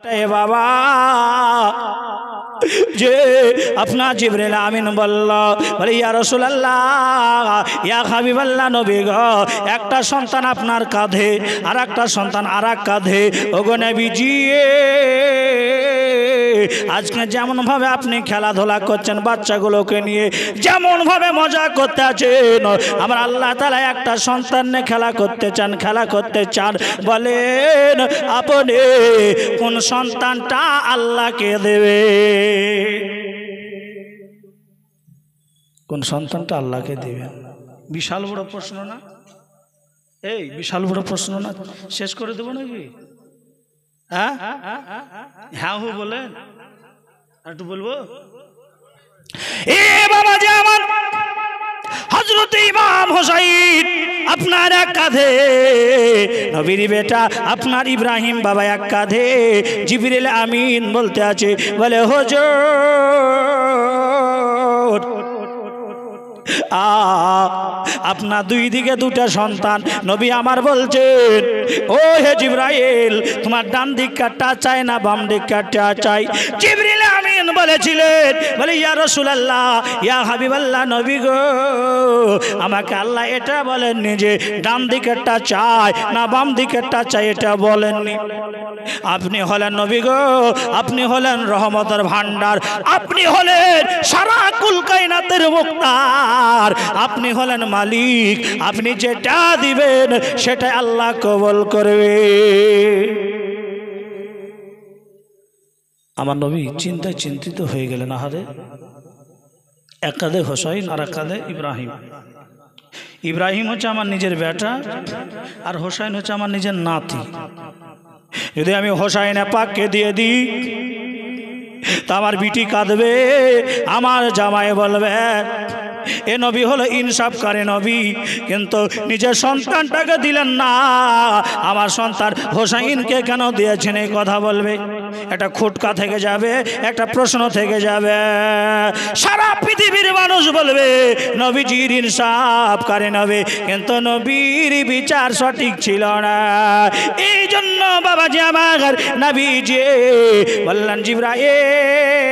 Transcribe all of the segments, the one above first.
বাবা যে আপনার জিবরিল আমিন বলল বলে ইয়া রাসূলুল্লাহ ইয়া হাবিবাল্লাহ নবী গো একটা সন্তান আপনার কাঁধে আর একটা সন্তান আরেক কাঁধে ওগো নবীজি আজকে যেমন ভাবে আপনি খেলাধুলা করছেন বাচ্চাগুলোকে নিয়ে যেমন ভাবে মজা করতে আছেন আমার আল্লাহ তাআলা একটা সন্তান নিয়ে খেলা করতে চান বলেন আপনি কোন সন্তানটা আল্লাহকে দেবে কোন সন্তানটা আল্লাহকে দেবে বিশাল বড় প্রশ্ন না এই বিশাল বড় প্রশ্ন না শেষ করে দেব নাকি হ্যাঁ হ্যাঁ বলেন একটু বলবো এ বাবা যে আমার হযরত ইমাম হোসেন আপনার এক কাঁধে নবীর বেটা আপনার ইব্রাহিম বাবা এক কাঁধে জিবরিল আমিন বলতে আছে বলে হুজুর আপনার দুই দিকে দুটা সন্তান নবী আমার বলছেন ও হে জিবরাইল তোমার ডান দিক কাটটা চাই না বাম দিক কাটটা চাই জিবরিল আমিন বলেছিলেন বলে ইয়া রাসূলুল্লাহ ইয়া হাবিবাল্লাহ নবী গো আমাকে আল্লাহ এটা বলেননি যে ডান দিকেরটা চাই না বাম দিকেরটা চাই এটা বলেননি আপনি হলেন নবী গো আপনি হলেন রহমতের ভান্ডার আপনি হলেন সারা কুল কায়নাতের মুক্তার আপনি হলেন মালিক আপনি যেটা দিবেন সেটা আল্লাহ কবুল করবে আমার নবী চিন্তায় চিন্তিত হয়ে গেলেন আহারে এক কাঁধে হোসেন আর এক কাঁধে ইব্রাহিম ইব্রাহিম হচ্ছে আমার নিজের বেটা আর হোসেন হচ্ছে আমার নিজের নাতি যদি আমি হোসেনে পাককে দিয়ে দিই তা আমার বিটি কাঁদবে আমার জামাই বলবে এ নবী হলো ইনসাফকারী নবী কিন্তু নিজের সন্তানটাকে দিলেন না আমার সন্তান হোসেনকে কেন দিয়েছেন এই কথা বলবে একটা খুটকা থেকে যাবে একটা প্রশ্ন থেকে যাবে সারা পৃথিবীর মানুষ বলবে নবীজির ইনসাফকারী নবী কিন্তু নবীর বিচার সঠিক ছিল না এই জন্য বাবাজি আমার নবীজি বললেন জিবরাইল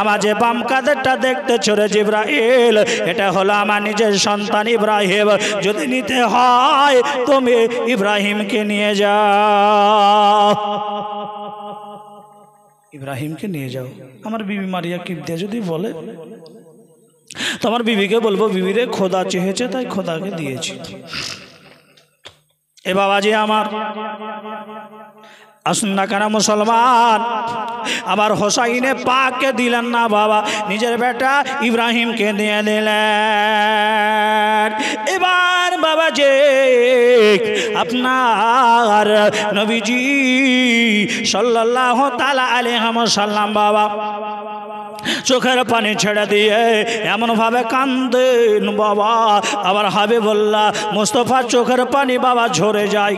আমার যে বাম কাঁধেরটা দেখতে ছোড়ে জিবরাইল এটা হলো আমার নিজের সন্তান ইব্রাহিম যদি নিতে হয় তুমি ইব্রাহিমকে নিয়ে যাও ইব্রাহিমকে নিয়ে যাও আমার বিবি মারিয়া কিবতিয়া যদি বলে তোমার বিবিকে বলবো বিবিরে খোদা চেয়েছে তাই খোদাকে দিয়েছি এ বাবাজি আমার আসুন না কেন মুসলমান আবার হোসাইনে পাককে দিলেন না বাবা নিজের বেটা ইব্রাহিমকে দিয়ে দিলেন এবার বাবা যে আপনার নবীজি সাল্লাল্লাহু তাআলা আলাইহি ওয়াসাল্লাম বাবা চোখের পানি ছেড়ে দিয়ে এমন ভাবে কান্দেন বাবা আবার হাবিবুল্লাহ মুস্তাফার চোখের পানি বাবা ঝরে যায়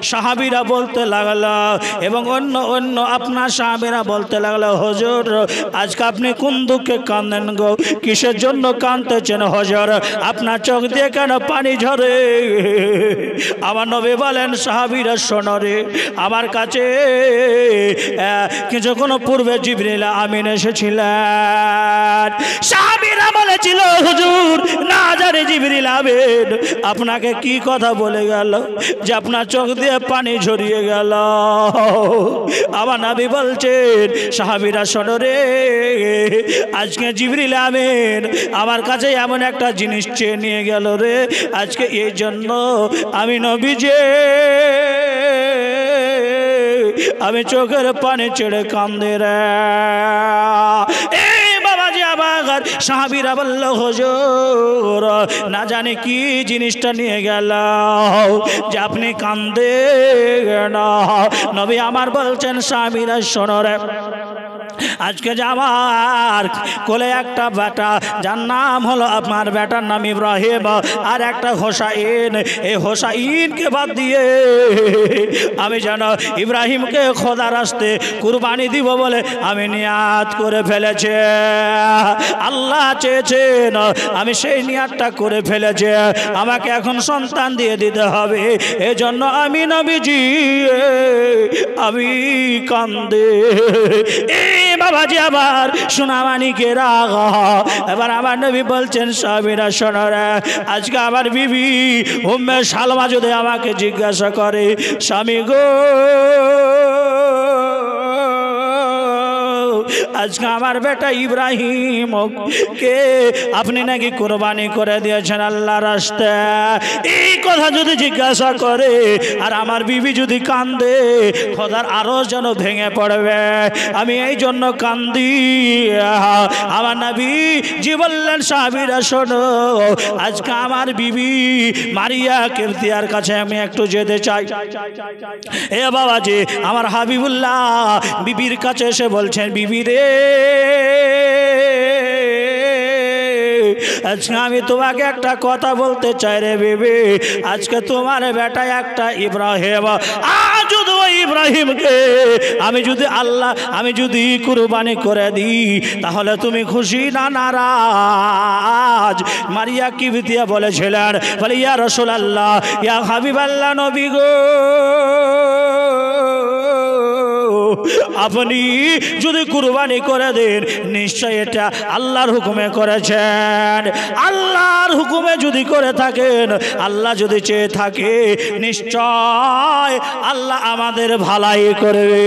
সাহাবীরা বলতে লাগলো এবং অন্য অন্য আপনার সাহাবীরা বলতে লাগলো হুজুর আজকে আপনি কোন দুঃখে কাঁদেন গো কিসের জন্য কাঁদতেছেন হুজুর আপনার চোখ দিয়ে কেন পানি ঝরে আমার নবী বলেন সাহাবীরা শোনো রে আমার কাছে কিছুক্ষণ পূর্বে জিবরিল আমিন এসেছিলেন সাহাবীরা বলেছিল হুজুর না জানি জিবরিল আমিন আপনাকে কি কথা বলে গেল যে আপনার চোখ দিয়ে পানি ঝরিয়ে গেল আমার নবী বলছেন সাহাবীরা শোনো রে আজকে জিবরিল আমিন আমার কাছে এমন একটা জিনিস চেয়ে নিয়ে গেল রে আজকে এই জন্য আমি নবীজি আমি চোখের পানি ছেড়ে কান্দে রে এই বাবাজি আবার সাহাবীরা বলল হুজুর না জানি কি জিনিসটা নিয়ে গেল যে আপনি কান্দে না নবী আমার বলছেন সাহাবীরা শোনো রে আজকে যে আমার কোলে একটা বেটা, যার নাম হলো, আপনার বেটার নাম ইব্রাহিম, আর একটা হোসাইন। এই হোসাইনকে বাদ দিয়ে আমি যেন ইব্রাহিমকে খোদা রাস্তে কুরবানি দিব বলে আমি নিয়াত করে ফেলেছি। আল্লাহ চেয়েছেন আমি সেই নিয়াতটা করে ফেলেছি। আমাকে এখন সন্তান দিয়ে দিতে হবে। এজন্য আমি নবীজি আমি কান্দে। বাবাজি আবার সোনামানিকে রাগ। এবার আমার নবী বলছেন সাহাবীরা শোনো রে, আজকে আমার বিবি উম্মে সালমা যদি আমাকে জিজ্ঞাসা করে, স্বামী গো আজকে আমার বেটা ইব্রাহিম কে আপনি নাকি কুরবানি করে দিয়েছেন আল্লাহর রাস্তায়, এই কথা যদি জিজ্ঞাসা করে আর আমার বিবি যদি কান্দে, খোদার আরো যেন ভেঙে পড়বে। আমি এই জন্য কান্দি। আমার নবী জি বললেন সাহাবীরা শোনো, আজকে আমার বিবি মারিয়া কিরতিয়ার কাছে আমি একটু যেতে চাই। এ বাবাজি আমার হাবিবুল্লাহ বিবির কাছে এসে বলছেন, বিবি রে আজকে আমি তোমাকে একটা কথা বলতে চাই রে বিবি। আজকে তোমার বেটা একটা ইব্রাহিম, আজ যদি ওই ইব্রাহিমকে আমি যদি কুরবানি করে দিই, তাহলে তুমি খুশি না নারাজ? মারিয়া কিবতিয়া বলেছিলেন, বলে ইয়া রাসূলুল্লাহ, ইয়া হাবিবাল্লাহ, নবী গো আপনি যদি কুরবানি করে দেন, নিশ্চয় এটা আল্লাহর হুকুমে করেছেন। আল্লাহর হুকুমে যদি করে থাকেন, আল্লাহ যদি চেয়ে থাকে, নিশ্চয় আল্লাহ আমাদের ভালাই করবে।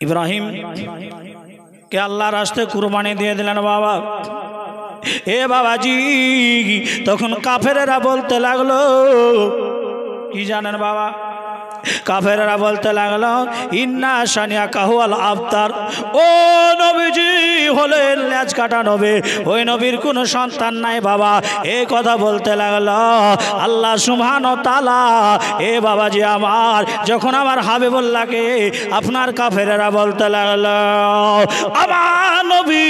ইব্রাহিম কে আল্লাহ রাস্তায় কুরবানি দিয়ে দিলেন বাবা। এ বাবাজি তখন কাফেরেরা বলতে লাগলো, কি জানেন বাবা? কাফেররা বলতে লাগলো, ইন্না শানিয়া কাহুয়াল আবতার, ও নবীজি হলেন লেজ কাটা নবী, ওই নবীর কোনো সন্তান নাই বাবা। এই কথা বলতে লাগলো। আল্লাহ সুবহানাহু ওয়া তাআলা এ বাবাজি আমার যখন আমার হাবিবুল্লাহকে আপনার কাফেররা বলতে লাগলো, আমার নবী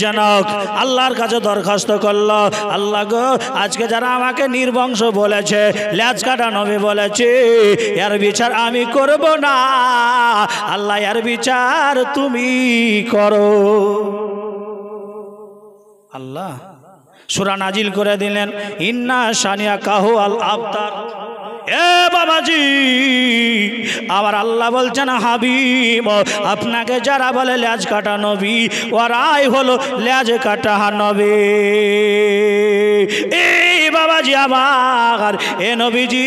জনক আল্লাহর কাছে দরখাস্ত করলো, আল্লাহ গো আজকে যারা আমাকে নির্বংশ বলেছে, লেজ কাটা নবী বলেছে, এর বিচার আমি করব না, আল্লাহ এর বিচার তুমি করো। আল্লাহ সূরা নাজিল করে দিলেন, ইন্না শানিয়া কাহু আল আবতার। এ বাবাজি আমার আল্লাহ বলছেন, হাবিব আপনাকে যারা বলে লেজ কাটা নবী, ওরাই হলো লেজ কাটা নবী। এই বাবাজি আমার এ নবীজি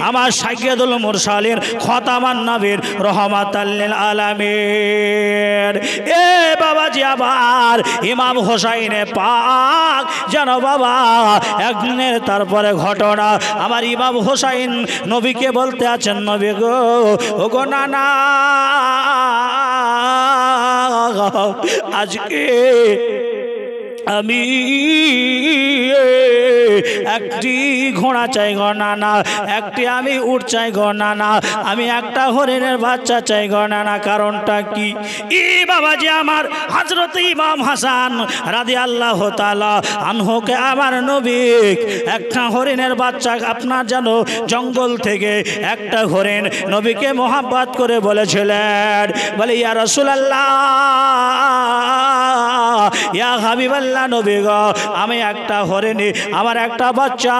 আমার সাইয়্যিদুল মুরসালিন খতামান নবীর রহমাতাল লিল আলামিন। এ বাবাজি আবার ইমাম হোসাইনে পাক যেন বাবা একদিনের তারপরে ঘটনা, আমার ইমাম হোসাইন নবীকে বলতে আছেন, নবী গো ও গো নানা আজকে আমি একটি ঘোড়া চাই গো নানা, একটি আমি উট চাই গো নানা, আমি একটা হরিণের বাচ্চা চাই গো নানা। কারণটা কি? ই বাবাজি আমার হযরত ইমাম হাসান রাদিয়াল্লাহু তাআলা আনহুকে আমার নবী একটা হরিণের বাচ্চা আপনার যেন জঙ্গল থেকে একটা হরিণ নবীকে মোহাব্বত করে বলেছিলেন, বলে ইয়া রাসূলুল্লাহ ইয়া হাবিবাল্লাহ নবী গো, আমি একটা হরিণী আমার একটা বাচ্চা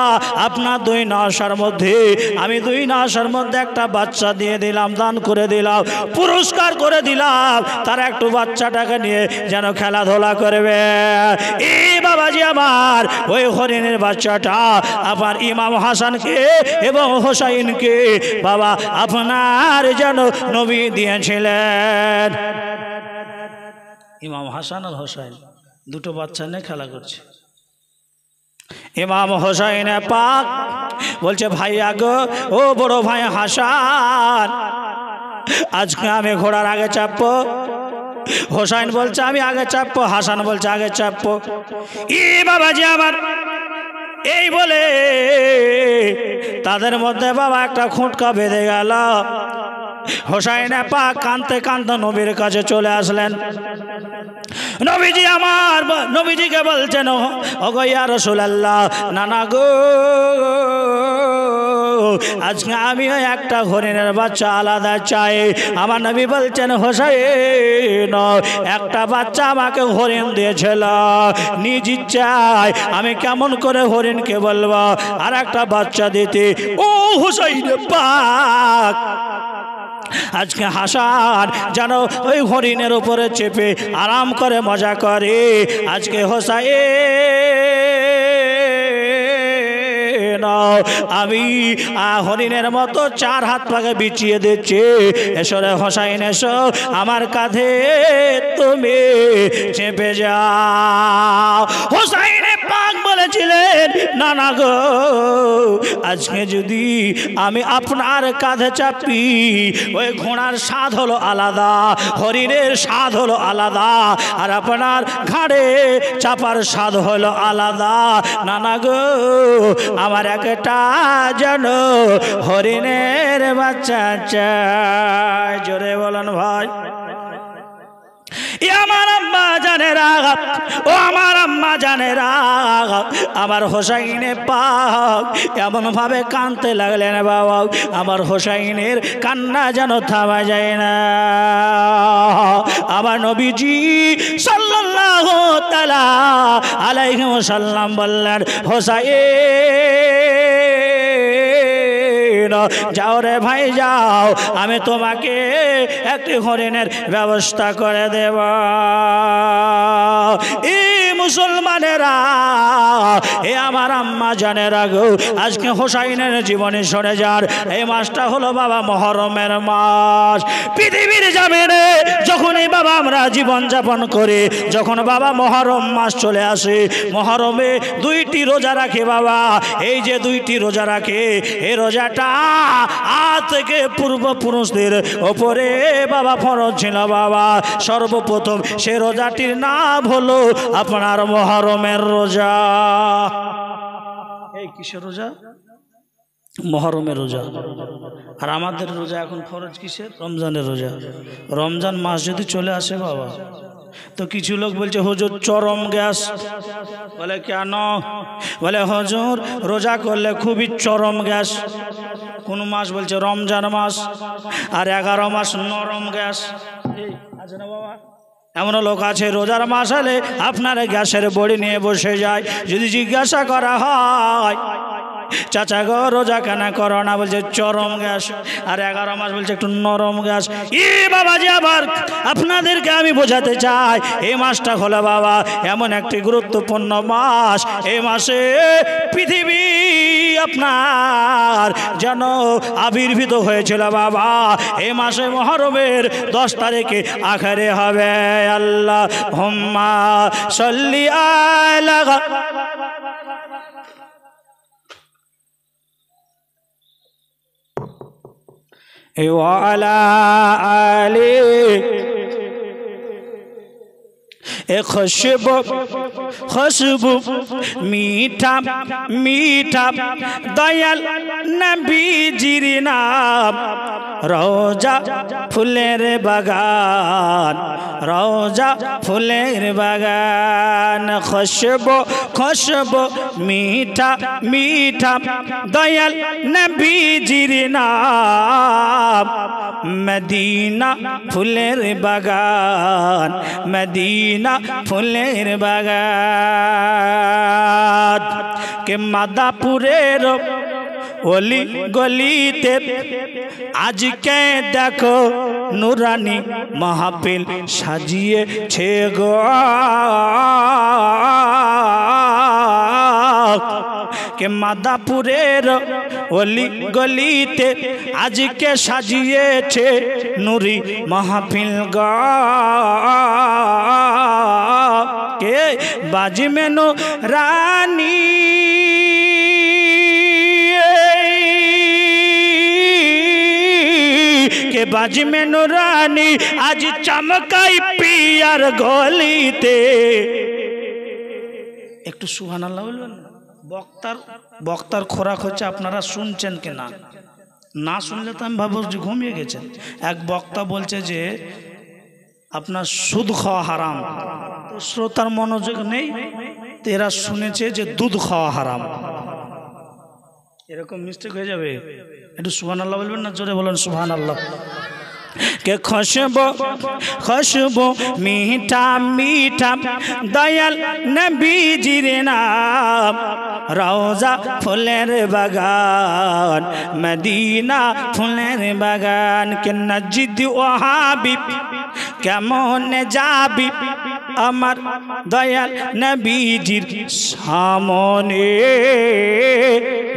আপনার 2 নয়সার মধ্যে, আমি 2 নয়সার মধ্যে একটা বাচ্চা দিয়ে দিলাম, দান করে দিলাম, পুরস্কার করে দিলাম, তার একটু বাচ্চাটাকে নিয়ে যেন খেলাধুলা করবে। এই বাবাজি আমার ওই হরিণের বাচ্চাটা আবার ইমাম হাসানকে এবং হোসাইনকে বাবা আপনার যেন নবী দিয়েছিলেন। ইমাম হাসান আর হোসাইন দুটো বাচ্চা নিয়ে খেলা করছে। ইমাম হোসাইন পাক বলছে, ভাইয়া গো ও বড় ভাই হাসান, আজকে আমি ঘোড়ার আগে চাপবো। হোসাইন বলছে আমি আগে চাপবো, হাসান বলছে আগে চাপবো। ই বাবাজি আমার এই বলে তাদের মধ্যে বাবা একটা খুঁটকা বেঁধে গেল। হোসাইন পাক কাঁদতে কাঁদতে নবীর কাছে চলে আসলেন। নবীজি আমার নবীজিকে বলছেন, ওগো ইয়া রাসূলুল্লাহ, নানা গো, আজকে আমিও একটা হরিণের বাচ্চা আলাদা চাই। আমার নবী বলছেন, হোসাইন, একটা বাচ্চা আমাকে হরিণ দিয়েছিল, নিজ ইচ্ছায় আমি কেমন করে হরিণকে বলবো আর একটা বাচ্চা দিতে। ও হোসাইন পাক, আজকে হাসান যেন ওই হরিণের উপরে চেপে আরাম করে মজা করে। আজকে হোসাইন আমি হরিণের মতো চার হাত পাকে বিছিয়ে দিচ্ছি। এসো রে হোসাইন, এসো আমার কাঁধে তুমি চেপে যাও। হোসাইন পাক বলেছিলেন, না না গো, আজকে যদি আমি আপনার কাঁধে চাপি, ওই ঘোড়ার স্বাদ হলো আলাদা, হরিণের স্বাদ হলো আলাদা, আর আপনার ঘাড়ে চাপার স্বাদ হলো আলাদা। না না গো, আমার একটা যেন হরিণের বাচ্চা চাই। জোরে বলেন ভাই। আমার আম্মা জানেরা, ও আমার আম্মা জানেরা, আমার হোসাইনে পাক এমন ভাবে কাঁদতে লাগলেন বাবা, আমার হোসাইনের কান্না যেন থামা যায় না। আমার নবীজি সাল্লাল্লাহু তাআলা আলাইহি ওয়াসাল্লাম বললেন, হোসাইন যাও রে ভাই যাও, আমি তোমাকে একটি হরিণের ব্যবস্থা করে দেব। মুসলমানেরা, এ আমার আম্মা জানেরা গো, আজকে হোসাইনের জীবনে সরে যান। এই মাসটা হলো বাবা মহরমের মাস। পৃথিবীর জামিনে যখনই বাবা আমরা জীবন যাপন করি, যখন বাবা মহরম মাস চলে আসে, মহরমে দুইটি রোজা রাখে বাবা। এই যে দুইটি রোজা রাখে, এই রোজাটা আজ থেকে পূর্বপুরুষদের ওপরে বাবা ফরজ ছিল বাবা। সর্বপ্রথম সে রোজাটির নাম হলো আপনার মহরমের রোজা। এই কিসের রোজা? মহরমের রোজা। আর আমাদের রোজা এখন ফরজ কিসের? রমজানের রোজা। রমজান মাস যদি চলে আসে বাবা, তো কিছু লোক বলছে হুজুর চরম গ্যাস। বলে কেন? বলে হুজুর রোজা করলে খুবই চরম গ্যাস। কোন মাস? বলছে রমজান মাস। আর 11 মাস নরম গ্যাস। আছে না বাবা? এমন লোক আছে রোজার মাস হলে আপনার গ্যাসের বড়ি নিয়ে বসে যায়। যদি জিজ্ঞাসা করা হয়, চাচা গো রোজা কেন করো না? বলছে চরম গ্যাস। আর 11 মাস বলছে একটু নরম গ্যাস। বাবাজি, আবার আপনাদেরকে আমি বোঝাতে চাই, এই মাসটা হলো বাবা এমন একটি গুরুত্বপূর্ণ মাস। এই মাসে পৃথিবী আপনার যেন আবির্ভূত হয়েছিল বাবা। এই মাসে মহরমের 10 তারিখে আখেরে হবে আল্লাহুম্মা সাল্লি আলা ওয়ালা আলি खुशबू खुशबू मीठा मीठा दयाल नबी जिर नाम रोजा फुलेर बागान रोजा फुलेर बागान खुशबू खुशबू मीठा मीठा दयाल नबी जिर नाम मदीना फुलेर बागान मदीना फुलेर बागान के मादापुरेर ओली गलीते आज के देखो नूरानी महफिल साजिए छे गो के मादापुरेर ओली गलीते आज के साजिए छे नूरी महफिल गा के बाजी में नो रानी के बाजी में नो रानी आज चमकाई पियार गलीते एक तो सुबहानाल्लाह बोलবেন বক্তার খোরাক হচ্ছে আপনারা শুনছেন কি না, না শুনলে তো আমি ভাবো যে ঘুমিয়ে গেছেন। এক বক্তা বলছে যে আপনার সুদ খাওয়া হারাম, তো শ্রোতার মনোযোগ নেই, তো এরা শুনেছে যে দুধ খাওয়া হারাম। এরকম মিস্টেক হয়ে যাবে। একটু সুবহানাল্লাহ বলবেন না? জোরে বলেন সুবহানাল্লাহ। के खुशबू मीठा मीठा दयाल नबी जीर नाम रौजा फुलेर बागान मदीना फुलेर बागान के नजिद वहाबी केमन जाबी अमर दयाल नबीजिर सामने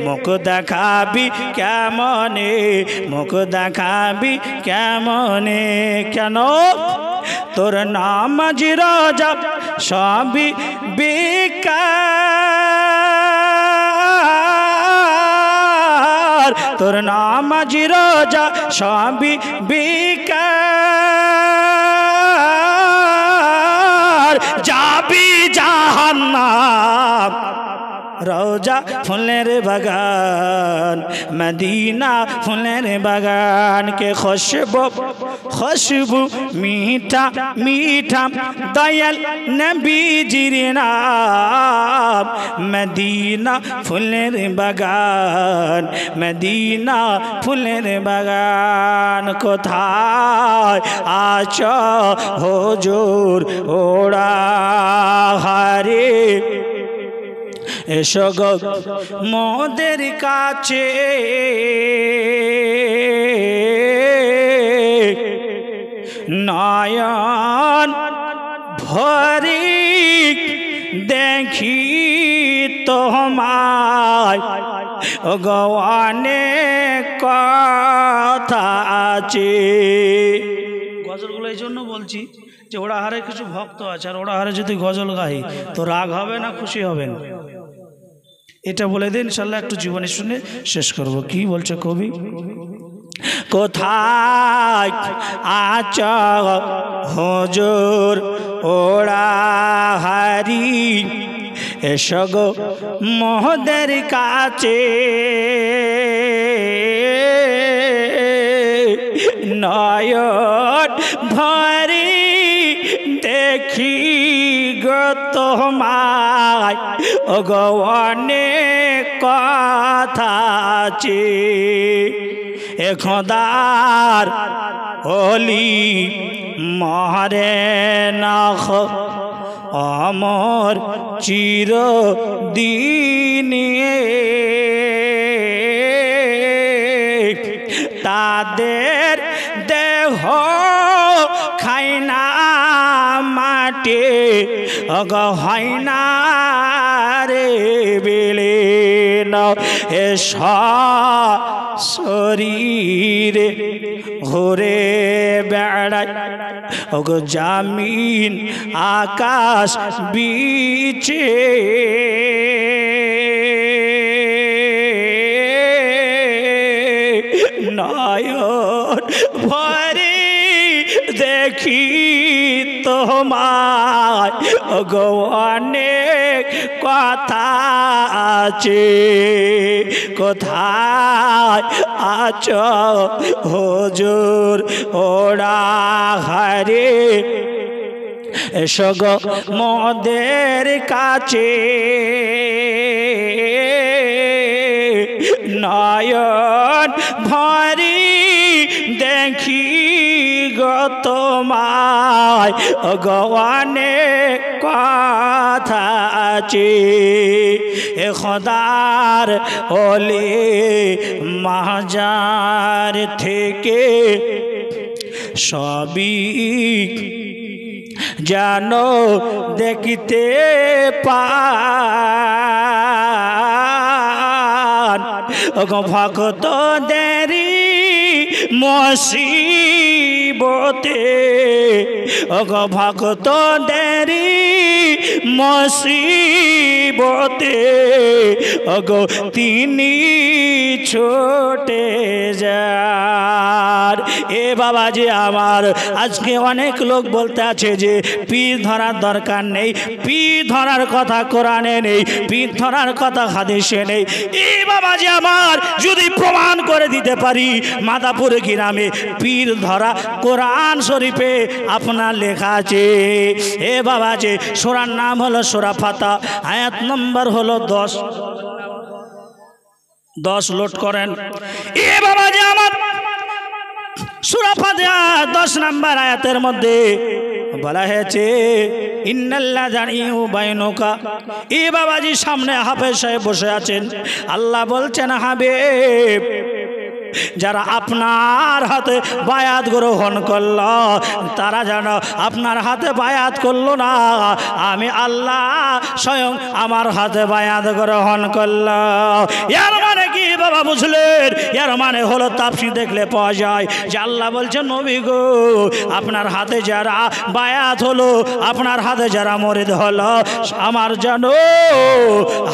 मुख देखाबी केमने मुख देखाबी केमने केन तोर नाम जिरोजा सबी बेकार तोर नाम जिरोजा सबी बेकार जाबी जहन्नम रौजा फुलेर बागान मदीना फुलेर बागान के खुशबू मीठा मीठा दयाल नबी जीर नाम मदीना फुलेर बागान मदीना फुलेर बागान कोथाय आछो हुजूर ओड़ा हारे एसो गो मोदेर काछे नयन भरी देखी तोमाय गो अनेक कथा आछे। गजलगुलो এই জন্য বলছি যে ওরা হারে কিছু ভক্ত আছে, আর ওরা হারে যদি গজল গাই তো রাগ হবে না খুশি হবেন? এটা বলে দিন, ইনশাআল্লাহ একটু জীবনী শুনে শেষ করব। কি বলছে কবি? কোথায় আছো হুজুর ওরা হারি এসো গো মোদের কাছে নয়ন ভরি দেখি গো তোমায় ও গো অনেক কথা আছে এ খোদার ওলি মরে না অমর চিরদিনে তাদের দেহ খাই না মাটি অগ হয় না রে বেলে নাও এ শরীরে ঘুরে বেড়ায় অগ জামিন আকাশ বিছে নয়ন ভরে দেখি তোমায় গো অনেক কথা আছে কোথায় আছো হুজুর ওরা হারে এসো গো মোদের কাছে নয়ন ভরি দেখি গো তোমায় গো অনেক কথা আছে এ খোদার ওলি মাজার থেকে সবই জানো দেখতে পান গো ভক্ত দেরি মুসিবতে গো ভক্ত দেরি মুসিবতে মুসিবতে ওগো তিনি ছোটে যার। এ বাবা যে আমার আজকে অনেক লোক বলতে আছে যে পীর ধরার দরকার নেই, পীর ধরার কথা কোরআনে নেই, পীর ধরার কথা হাদিসে নেই। এ বাবা যে আমার যদি প্রমাণ করে দিতে পারি মাদাপুর গ্রামে পীর ধরা কোরআন শরীফে আপনার লেখা আছে। এ বাবা যে সূরার নাম হলো সূরা ফাতা, আয়াত নম্বর হলো 10 লোড করেন। এ বাবা যে আমার সূরা ফাতিহা 10 নম্বর আয়াতের মধ্যে বলা হয়েছে ইন্নাল্লাযী বাইনুকা। এ বাবাজি সামনে হাফেজ সাহেব বসে আছেন, আল্লাহ বলছেন হাবিব যারা আপনার হাতে বায়াত গ্রহণ করল তারা যেন আপনার হাতে বায়াত করলো না, আমি আল্লাহ স্বয়ং আমার হাতে বায়াত গ্রহণ করল। এর মানে কি বাবা বুঝলেন? এর মানে হলো তাফসীর দেখলে পাওয়া যায় যে আল্লাহ বলছেন নবী গো আপনার হাতে যারা বায়াত হলো, আপনার হাতে যারা মুরিদ হলো, আমার যেন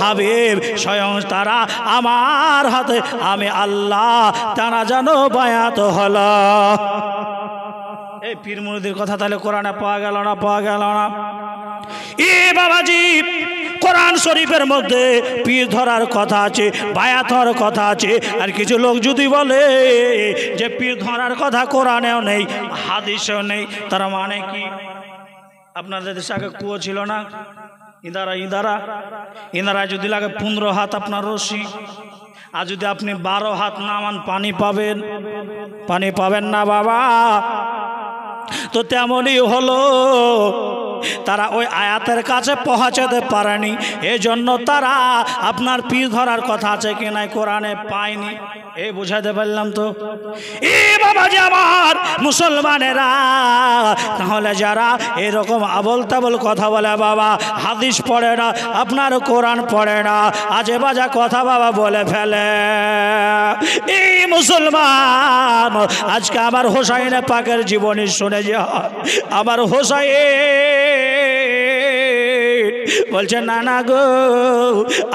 হাবিব স্বয়ং তারা আমার হাতে আমি আল্লাহ তারা যেন বায়াত হলো। এই পীর মুরিদের কথা তাহলে কোরআনে পাওয়া গেল না? পাওয়া গেল না? এ বাবাজি কোরআন শরীফের মধ্যে পীর ধরার কথা আছে, বায়াত হওয়ার কথা আছে। আর কিছু লোক যদি বলে যে পীর ধরার কথা কোরআনেও নেই হাদিসেও নেই, তার মানে কি? আপনাদের দেশে আগে কুয়ো ছিল না? ইনারা যদি লাগে 15 হাত আপনার রশি, আর যদি আপনি 12 হাত নামান পানি পাবেন? পানি পাবেন না বাবা। তো তেমনই হলো, তারা ওই আয়াতের কাছে পৌঁছাতে পারেনি, এজন্য তারা আপনার পীর ধরার কথা আছে কি নাই কোরআনে পায়নি। এই বুঝাতে পারলাম তো? এ বাবা যে আমার মুসলমানেরা, তাহলে যারা এরকম আবল তাবল কথা বলে বাবা, হাদিস পড়ে না, আপনার কোরআন পড়ে না, আজে বাজে কথা বাবা বলে ফেলে, এই মুসলমান আজকে আমার হোসাইন পাকের জীবনী শুনে যা আমার হোসাইন বলছে না না গো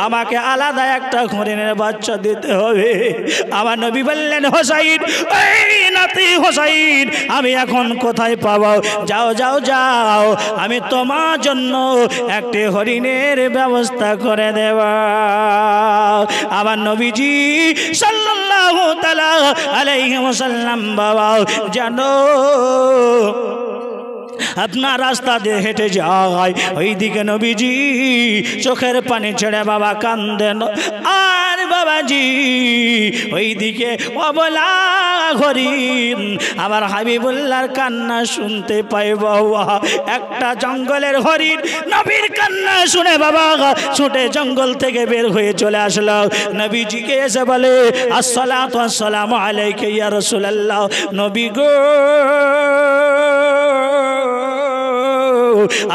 আমাকে আলাদা একটা হরিণের বাচ্চা দিতে হবে। আমার নবী বললেন হোসাইন, এই নাতি হোসাইন আমি এখন কোথায় পাবো? যাও যাও যাও, আমি তোমার জন্য একটি হরিণের ব্যবস্থা করে দেব। আমার নবীজি সাল্লাল্লাহু তাআলা আলাইহি ওয়াসাল্লাম বাবা জানো আপনার রাস্তা দিয়ে হেঁটে যায়, ওই দিকে নবীজি চোখের পানি ছেড়ে বাবা কান্দেন, আর বাবাজি ওই দিকে অবলা হরিণ আমার হাবিবুল্লাহর কান্না শুনতে পাই বাবা। একটা জঙ্গলের হরিণ নবীর কান্না শুনে বাবা ছুটে জঙ্গল থেকে বের হয়ে চলে আসলো, নবীজিকে এসে বলে আসসালাতু আসসালামু আলাইকা ইয়া রাসূলুল্লাহ। নবী গো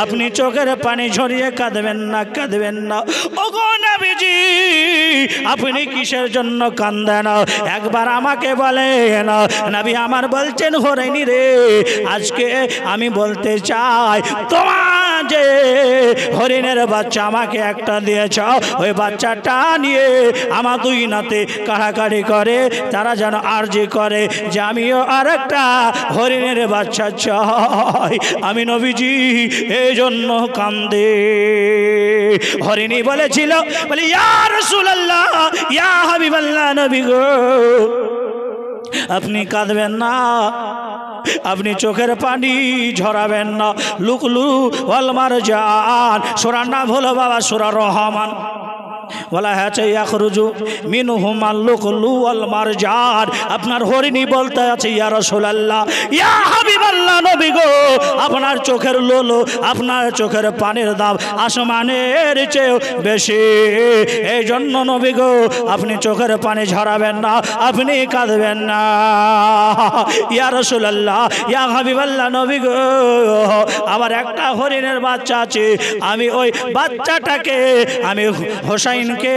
আপনি চোখের পানি ঝরিয়ে কাঁদবেন না, কাঁদবেন না। ওগো নবীজি আপনি কিসের জন্য কাঁদেন একবার আমাকে বলেন। নবী আমার বলছেন হরিণী রে, আজকে আমি বলতে চাই তোমার যে হরিণের বাচ্চা আমাকে একটা দিয়েছ, ওই বাচ্চাটা নিয়ে আমার দুই নাতে কাড়াকাড়ি করে, তারা যেন আরজি করে যে আমিও আর একটা হরিণের বাচ্চা চাই। আমি নবীজি এই জন্য কান্দে। হরিণী বলেছিল বলে ইয়া রাসূলুল্লাহ ইয়া হাবিবাল্লাহ নবী গো আপনি কাঁদবেন না, আপনি চোখের পানি ঝরাবেন না। লুকলু ওয়াল মারজান সূরার নাম হলো বাবা সূরা রহমান। বলা হয়েছে ইয়াখরুজু মিনহুমাল লুকলু ওয়াল মারজান। আপনার হরিণী বলতে আছে ইয়া রাসূলুল্লাহ ইয়া হাবিবাল্লাহ নবী গো আপনার চোখের লোলো, আপনার চোখের পানির দাম আসমানের চেয়েও বেশি, এই জন্য নবী গো আপনি চোখের পানি ঝরাবেন না, আপনি কাঁদবেন না। ইয়া রাসূলুল্লাহ ইয়া হাবিবাল্লাহ নবী গো আমার একটা হরিণের বাচ্চা আছে, আমি ওই বাচ্চাটাকে আমি হোসাইনকে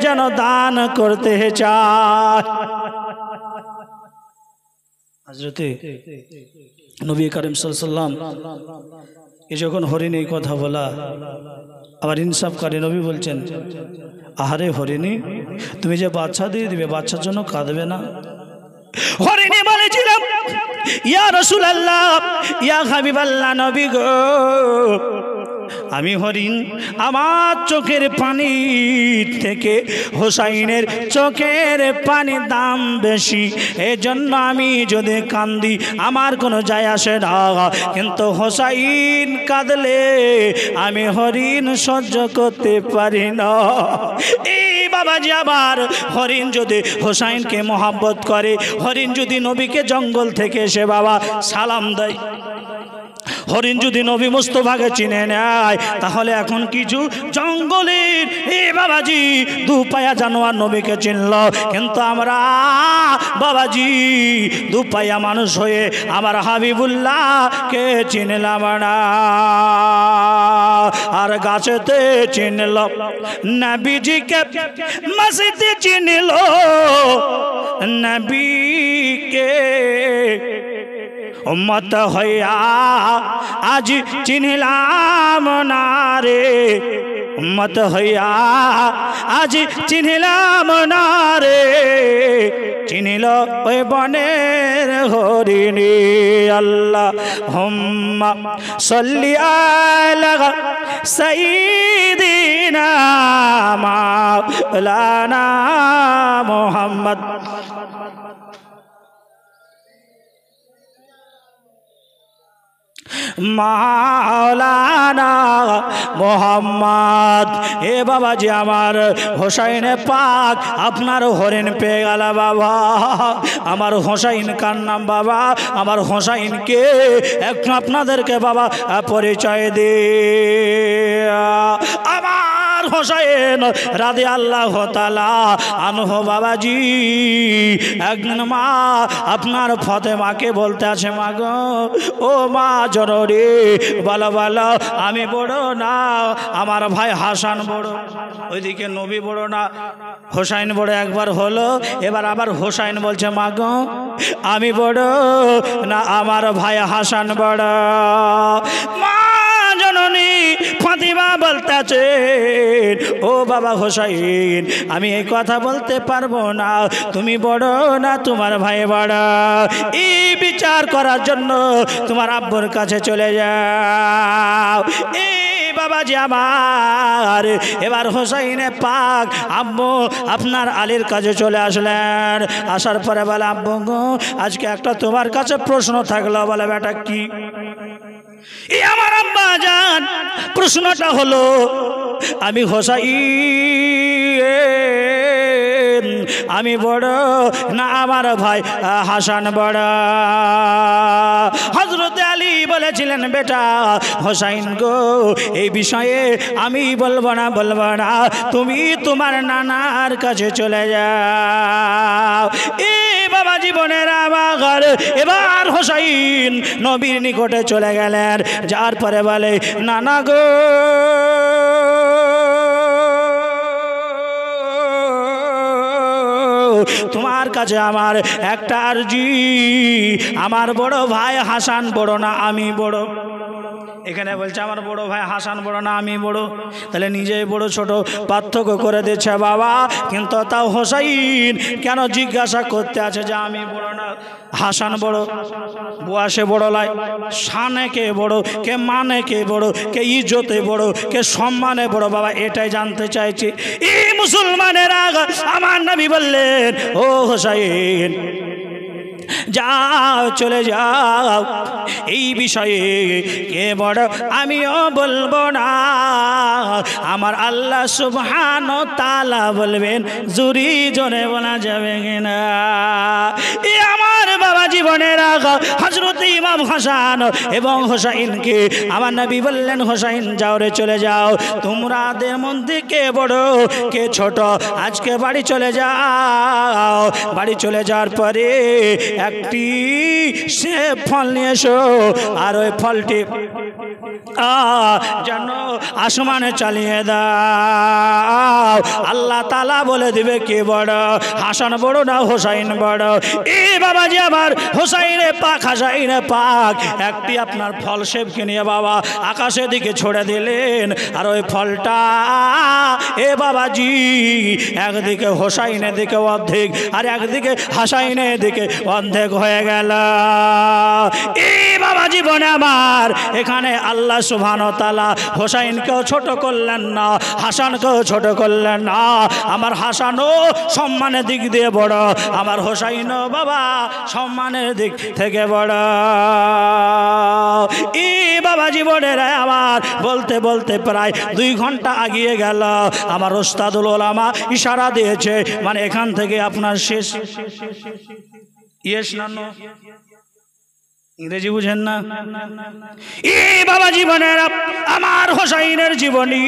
যেন দান করতে চাই। হযরতে নবী করিম সাল্লাল্লাহু আলাইহি ওয়াসাল্লাম এ যখন হরিণ এই কথা বলা, আবার ইনসাফকারী নবী বলছেন, আহারে হরিণী, তুমি যে বাচ্চা দিয়ে দিবে, বাচ্চার জন্য কাঁদবে না? হরিণী বলেছিলাম, ইয়া রাসূলুল্লাহ, ইয়া হাবিবাল্লাহ, নবী গো, আমি হরিণ, আমার চোখের পানি থেকে হোসাইনের চোখের পানির দাম বেশি, এজন্য আমি যদি কান্দি আমার কোনো যায় আসে না, কিন্তু হোসাইন কাঁদলে আমি হরিণ সহ্য করতে পারি না। এই বাবাজি, আবার হরিণ যদি হোসাইনকে মহব্বত করে, হরিণ যদি নবীকে জঙ্গল থেকে এসে বাবা সালাম দেয়, হরিণ যদি নবী মুস্তাফাকে চিনে নেয়, তাহলে এখন কিছু জঙ্গলের এ বাবাজি দুপায়া জানোয়ার নবীকে চিনল, কিন্তু আমরা বাবাজি দুপায়া মানুষ হয়ে আমার হাবিবুল্লাহকে চিনলাম না। আর গাছেতে চিনল নবীজিকে, মসজিদে চিনল নবীকে, উম্মত হইয়া আজ চিনলাম না রে, উম্মত হইয়া আজ চিনলাম না রে, চিনিল ওই বনের হরিণী। আল্লাহুম্মা সাল্লি আলা সাইয়্যিদিনা মাওলানা মুহাম্মদ। মাওলানা মোহাম্মদ। এ বাবাজি, আমার হোসাইনে পাক আপনার হরিণ পেয়ে গেল বাবা। আমার হোসাইন কার নাম বাবা? আমার হোসাইনকে একটু আপনাদেরকে বাবা পরিচয় দে। আমার হোসাইন রাদিয়াল্লাহু তাআলা আনহু বাবাজি, একদিন মা আপনার ফাতেমাকে বলতে আছে, মা গো, ও মা জননী, বলো বলো, আমি বড় না আমার ভাই হাসান বড়? ওইদিকে নবী বড় না হোসাইন বড় একবার হলো, এবার আবার হোসাইন বলছে, মা গো, আমি বড় না আমার ভাই হাসান বড়? মা জননী ফাতিমা বলতে আছে, ও বাবা হোসাইন, আমি এই কথা বলতে পারবো না, তুমি বড় না তোমার ভাই বড়? এই বিচার করার জন্য তোমার আব্বুর কাছে চলে যাও। এই বাবাজি আমার, এবার হোসাইনে পাক আব্বু আপনার আলীর কাছে চলে আসলেন। আসার পরে বলে, আব্বু গো, আজকে একটা তোমার কাছে প্রশ্ন থাকলো। বলে, বেটা কি? এই আমার আব্বা জান, প্রশ্নটা হলো, আমি হোসাইন আমি বড় না আমার ভাই হাসান বড়? হযরত আলী বলেছিলেন, বেটা হোসাইন গো, এই বিষয়ে আমি বলবো না, তুমি তোমার নানার কাছে চলে যাও। এই বাবা জীবনের আমার, এবার হোসাইন নবীর নিকটে চলে গেলেন। যার পরে বলে, নানা গো, তোমার কাছে আমার একটা আরজি, আমার বড় ভাই হাসান বড় না আমি বড়? এখানে বলছে আমার বড় ভাই হাসান বড় না আমি বড়, তাহলে নিজেই বড় ছোট পার্থক্য করে দিচ্ছে বাবা। কিন্তু তাও হোসাইন কেন জিজ্ঞাসা করতে আছে যে আমি বড় না হাসান বড়? বয়সে বড় লাই, শানে কে বড়, কে মানে কে বড়, কে ইজ্জতে বড়, কে সম্মানে বড়, বাবা এটাই জানতে চাইছি। এই মুসলমানের আগা আমার নবী বললেন, ও হোসাইন, যাও চলে যাও, এই বিষয়ে কে বড় আমিও বলবো না, আমার আল্লাহ সুবহানাহু ওয়া তাআলা বলবেন, জুরি জোরে বলা যাবে কিনা। এ আমার বাবা জীবনের আগা হযরত ইমাম হাসান এবং হোসাইনকে আমার নবী বললেন, হোসাইন যাও রে, চলে যাও, তোমরাদের মধ্যে কে বড় কে ছোট, আজকে বাড়ি চলে যাও। বাড়ি চলে যাওয়ার পরে একটি সে ফল নিয়ে এসো, আর ওই ফলটি যেন আসমানে চালিয়ে দাও। আল্লাহ তাআলা বলে দিবে কে বড়, হাসান বড় না হোসাইন বড়? এ বাবাজি আমার হোসাইনে পাক হাসাইনে পাক একটি আপনার ফল সেবকে নিয়ে বাবা আকাশের দিকে ছড়ে দিলেন, আর ওই ফলটা এ বাবাজি একদিকে হোসাইনের দিকে অর্ধেক আর একদিকে হাসাইনের দিকে অর্ধেক হয়ে গেল। এই বাবা জীবনে আমার এখানে আল্লাহ সুবহানাহু ওয়া তাআলা হোসাইনকেও ছোট করলেন না, হাসানকেও ছোট করলেন না। আমার হাসানও সম্মানের দিক দিয়ে বড়, আমার হোসাইনও বাবা সম্মানের দিক থেকে বড়। এই বাবা জীবনের আমার বলতে বলতে প্রায় 2 ঘন্টা আগিয়ে গেল। আমার ওস্তাদুল উলামা ইশারা দিয়েছে, মানে এখান থেকে আপনার শেষ। ইয়েস না নো? ইংরেজি বুঝেন না? এই বাবা জীবনের আমার হোসাইনের জীবনী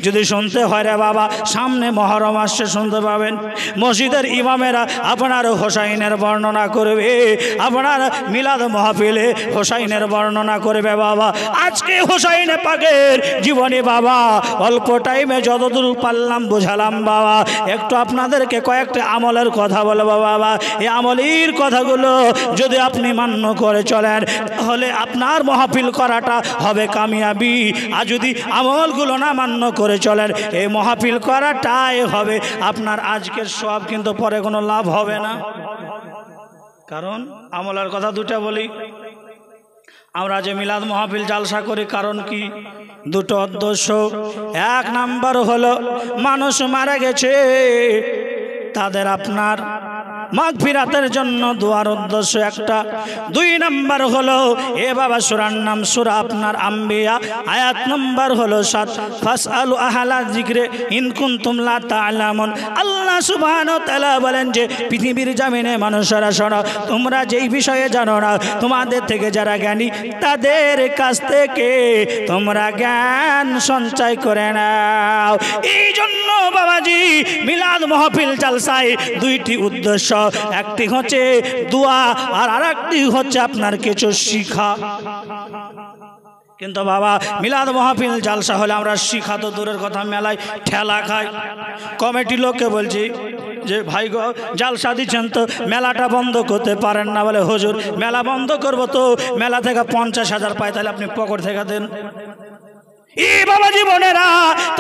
যদি শুনতে হয় রে বাবা, সামনে মহরম আসছে, শুনতে পাবেন। মসজিদের ইমামেরা আপনার হোসাইনের বর্ণনা করবে, আপনার মিলাদ মাহফিলে হোসাইনের বর্ণনা করবে বাবা। আজকে হোসাইনে পাকের জীবনী বাবা অল্প টাইমে যতদূর পারলাম বোঝালাম বাবা। একটু আপনাদেরকে কয়েকটা আমলের কথা বলবো বাবা। এই আমলের কথাগুলো যদি আপনি মান্য করে চলেন তাহলে আপনার মাহফিল করাটা হবে কামিয়াবি। আর যদি আমলগুলো না মান্য করে চলেন এই মাহফিল করাটাই হবে আপনার আজকের সব, কিন্তু পরে কোনো লাভ হবে না। কারণ আমলের কথা দুটা বলি, আমরা যে মিলাদ মাহফিল জালসা করি কারণ কি? দুটো উদ্দেশ্য। 1 নাম্বার হলো মানুষ মারা গেছে তাদের আপনার মাগফিরাতের জন্য দোয়ার উদ্দেশ্য একটা। 2 নাম্বার হলো এ বাবা সূরার নাম সূরা আপনার আম্বিয়া, আয়াত নাম্বার হলো 7, ফাসআলু আহলা যিকরি ইন কুনতুম লা তা'লামুন। আল্লাহ সুবহানাহু ওয়া তাআলা বলেন যে পৃথিবীর জমিনে মানুষেরা শোনো, তোমরা যেই বিষয়ে জানো না তোমাদের থেকে যারা জ্ঞানী তাদের কাছ থেকে তোমরা জ্ঞান সঞ্চয় করে নাও। এই জন্য বাবাজি মিলাদ মাহফিল জালসায় 2টি উদ্দেশ্য, একটি হচ্ছে দোয়া আর আরেকটি হচ্ছে আপনার কিছু শিক্ষা। কিন্তু বাবা মিলাদ মাহফিল জালসা হলে আমরা শিক্ষা তো দূরের কথা, মেলায় ঠেলা খাই। কমিটি লোককে বলছি যে ভাই গো জালসা দিচ্ছেন তো মেলাটা বন্ধ করতে পারেন না? বলে হুজুর মেলা বন্ধ করব তো মেলা থেকে 50,000 পাই, তাহলে আপনি পকেট থেকে দেন। এই বাবা জীবনেরা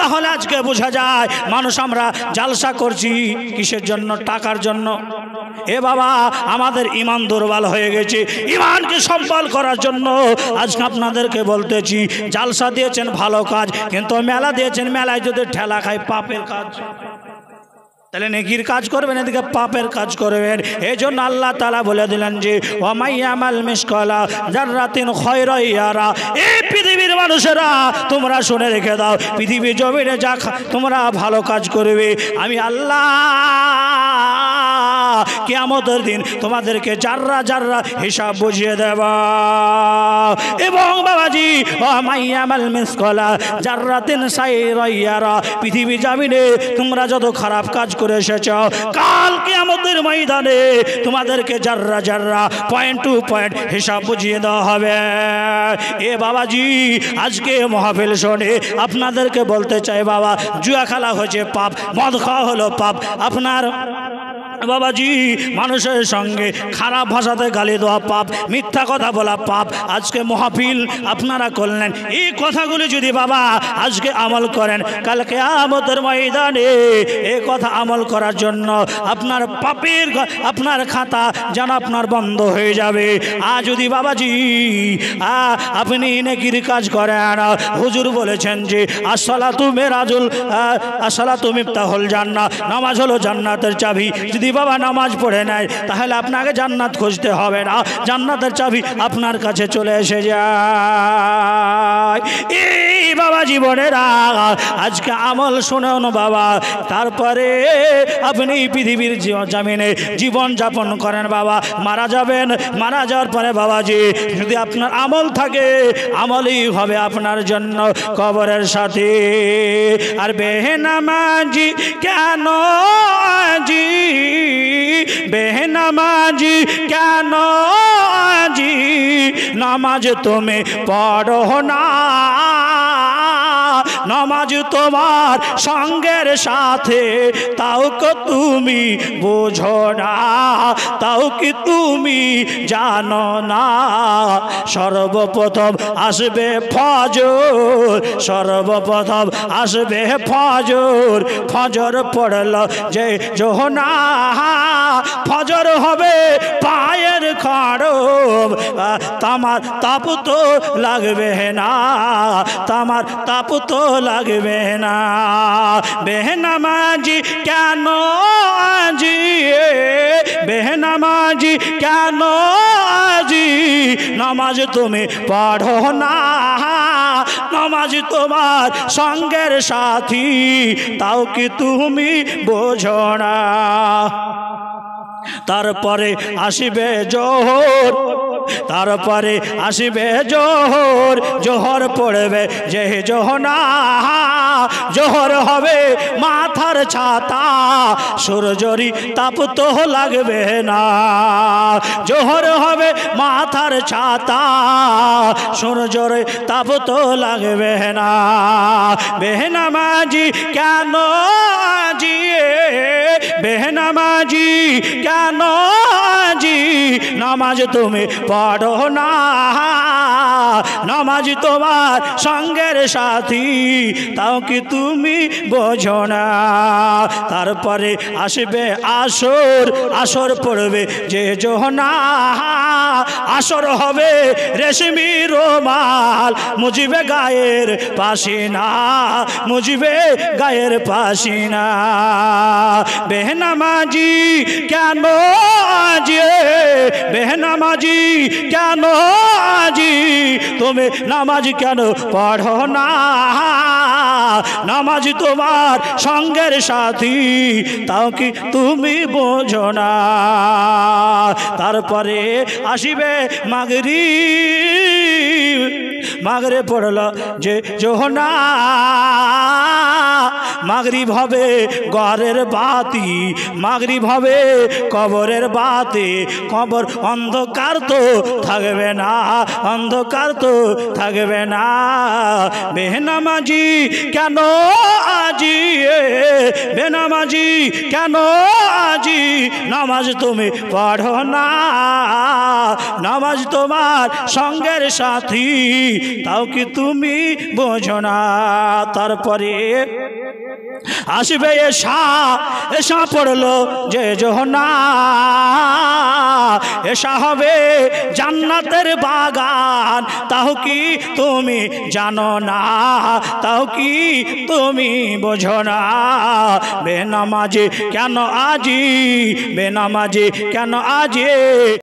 তাহলে আজকে বোঝা যায় মানুষ আমরা জালসা করছি কিসের জন্য? টাকার জন্য। এ বাবা আমাদের ঈমান দুর্বল হয়ে গেছে, ঈমানকে সম্বল করার জন্য আজকে আপনাদেরকে বলতেছি জালসা দিয়েছেন ভালো কাজ, কিন্তু মেলা দিয়েছেন, মেলায় যদি ঠেলা খায় পাপের কাজ, তাহলে নেকির কাজ করবেন, এদিকে পাপের কাজ করবেন। এই জন্য আল্লাহ তাআলা বলে দিলেন যে ওয়ামাইয়ামাল মিসকালা যাররাতিন খায়রান ইয়ারা। এই পৃথিবীর মানুষেরা তোমরা শুনে রেখে দাও, পৃথিবীর জমিনে যা তোমরা ভালো কাজ করবে আমি আল্লাহ কিয়ামতের দিন তোমাদেরকে জাররা জাররা হিসাব বুঝিয়ে দেব। এবং বাবাজি ওয়ামাইয়ামাল মিসকালা যাররাতিন খায়রান ইয়ারা, পৃথিবীর জমিনে তোমরা যত খারাপ কাজ করে এসেছ কাল কিয়ামতের ময়দানে তোমাদেরকে জাররা জাররা পয়েন্ট টু পয়েন্ট হিসাব বুঝিয়ে দেওয়া হবে। এ বাবাজি আজকে মাহফিল শুনে আপনাদেরকে বলতে চাই বাবা, জুয়া খেলা হয়েছে পাপ, মদ খাওয়া হলো পাপ, আপনার বাবাজি মানুষের সঙ্গে খারাপ ভাষাতে গালি দেওয়া পাপ, মিথ্যা কথা বলা পাপ। আজকে মাহফিল আপনারা করলেন, এই কথাগুলি যদি বাবা আজকে আমল করেন কাল কিয়ামতের ময়দানে এই কথা আমল করার জন্য আপনার পাপের আপনার খাতা যেন আপনার বন্ধ হয়ে যাবে। আর যদি বাবাজি আপনি নেকির কাজ করেন, হুজুর বলেছেন যে আসসালাতু মিরাজুল আসসালাতু মিফতাহুল জান্নাহ, নামাজ হলো জান্নাতের চাবি। যদি বাবা নামাজ পড়ে নেয় তাহলে আপনাকে জান্নাত খুঁজতে হবে না, জান্নাতের চাবি আপনার কাছে চলে এসে যায়। এই বাবা জীবনেরা আজকে আমল শুনুন বাবা, তারপরে আপনি পৃথিবীর জমিনে জীবন যাপন করেন বাবা। মারা যাবেন, মারা যাওয়ার পরে বাবাজি যদি আপনার আমল থাকে আমলই হবে আপনার জন্য কবরের সাথে। আর বেনামাজি কেন আজি, বেনামাজি কেন আজি, নামাজ তুমি পড়ো না, নামাজ তোমার সঙ্গের সাথে, তাও কি তুমি বোঝো না, তাও কি তুমি জানো না। সর্বপ্রথম আসবে ফজর, সর্বপ্রথম আসবে ফজর, ফজর পড়ল যে যোহনা, ফজর হবে পায়ের খড়ম, তামার তাপ তো লাগবে না, তামার তাপ তো লাগবে না। বেনামাজি কেন আজি, বেনামাজি কেন আজি, নামাজ তুমি পড়ো না, নামাজ তোমার সঙ্গের সাথী, তাও কি তুমি বোঝো না। তারপরে আসিবে জোহর, তারপরে আসিবে জোহর, জোহর পড়বে যে যোহনা, জোহর হবে মাথার ছাতা, সূর্যরি তাপ তো লাগবে না। জোহর হবে মাথার ছাতা, সূর্যর তাপ তো লাগবে না। বেনামাজি কেন আজি, বেনামাজি কেন আজি, নামাজ তুমি পড়ো না, নামাজ তোমার সঙ্গের সাথী, তাও কি তুমি বোঝো না। তারপরে আসবে আসর, আসর পড়বে যে যোহনা, আসর হবে রেশমি রুমাল, মুজিবে গায়ের পাসিনা, মুজিবে গায়ের পাসিনা। বেনামাজি কেন আজি, বেনামাজি কেন আজি, তুমি নামাজ কেন পড়ো না, নামাজ তোমার সঙ্গের সাথী, তাও কি তুমি বোঝো না। তারপরে আসিবে মাগরিব, মাগরিব পড়ল যে যোহনা, মাগরিব হবে ঘরের বাতি, মাগরিব হবে কবরের বাতি, কবর অন্ধকার তো থাকবে না, অন্ধকার তো থাকবে না। বেনামাজি কেন আজি, বেনামাজি কেন আজি, নামাজ তুমি পড়ো না, নামাজ তোমার সঙ্গের সাথী, তাও কি তুমি বোঝো না। তারপরে আসবে এশা, এশা পড়লো যে যোহনা, এশা হবে জান্নাতের বাগান, তাও কি তুমি জানো না, তাও কি তুমি বোঝো না। বেনামাজি কেন আজি, বেনামাজি কেন আজি।